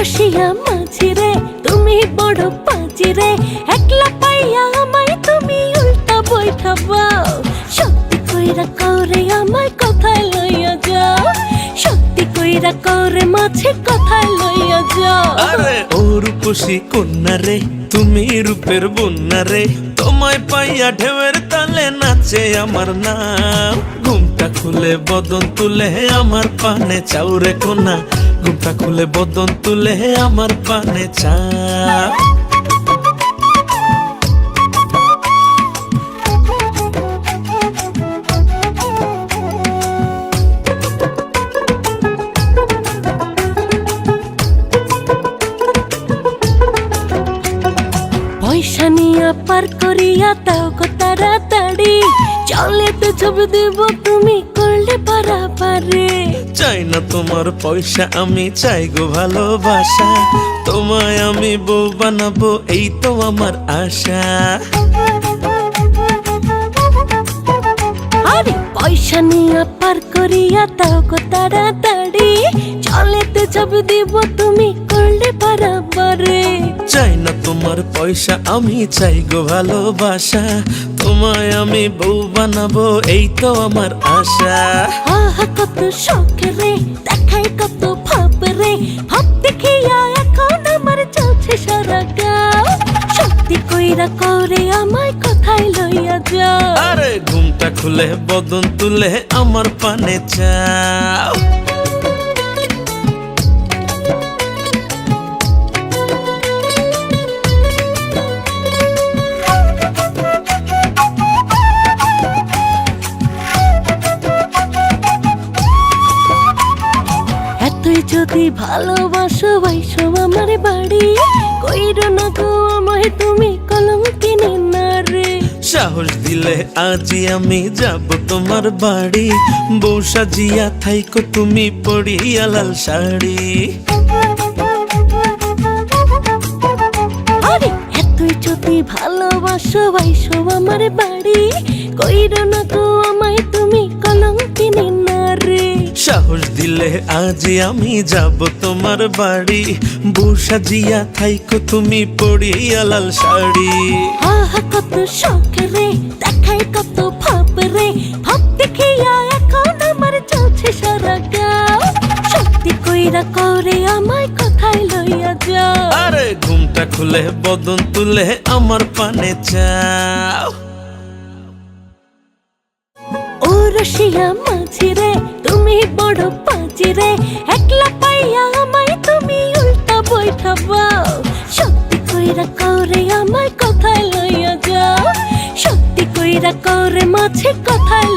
রসিয়া মাঝি রে তুমি বড় পাজি রে, একলা পাইয়া আমায় তুমি উল্টা বৈঠাবাও। সত্যি কইরা কওরে আমায় কথায় লইয়া যাও, সত্যি কইরা কওরে মাঝে কথায় লইয়া যাও। আরে ও রূপসী কন্যা রে তুমি রূপের বন্যা রে, তোমায় পাইয়া ঢেউয়ের তালে নাচে আমার নাম। ঘুমটা খুলে বদন তুলে আমার পানে চাও রে কোনা, ঘুমটা খুলে বদন তুলে আমার পানে চাও। পয়সা নিয়া পার করিয়া তাও গো তাড়াতাড়ি, চলে তো ছবি দেব তুমি করলে পারাপারে। চাই না তোমার পয়সা আমি চাই গো ভালোবাসা, তোমায় আমি বউ বানাবো এই তো আমার আশা। আরে পয়সা নিয়া পার করিয়া তাও গো তাড়াতাড়ি, চলে তো ছবি দেব তুমি করলে পারাপারে। চাই না তোমার পয়সা আমি চাই গো ভালোবাসা, তোমায় আমি বউ বানাবো এই তো আমার আশা। আহা কত শখ রে দেখাই কত ভাব রে, ভাব দেখিয়া এখন আমার চলছে সারা গাও। সত্যি কইরা কওরে আমায় কথায় লইয়া যাও। আরে ঘুমটা খুলে বদন তুলে আমার পানে চাও। এতই যদি ভালোবাসো বাইসো আমার বাড়ি, কইরো না গো আমায় তুমি কলঙ্কিনী নারী। সাহস দিলে আজই আমি যাব তোমার বাড়ি, বউ সাজিয়া থাইকো তুমি পড়িয়া লাল শাড়ি। আরে এতই যদি ভালোবাসো বাইসো আমার বাড়ি, কইরো না গো আমায় তুমি কলঙ্কিনী নারী। সাহস দিলে আজই আমি যাব তোমার বাড়ি, বউ সাজিয়া থাইকো তুমি পড়িয়া লাল শাড়ি। আহা কত শখ রে দেখাই কত ভাব রে, ভাব দেখিয়া এখন আমার চলছে সারা গাও। সত্যি কইরা কওরে আমায় কথায় লইয়া যাও। আরে ঘুমটা খুলে বদন তুলে আমার পানে চাও। ও রসিয়া মাঝি রে তুমি বড় পাজি রে, একলা পাইয়া আমায় তুমি উল্টা বৈঠাবাও। সত্যি কইরা কওরে আমায় কথায় লইয়া যাও, সত্যি কইরা কওরে মাঝে কথায়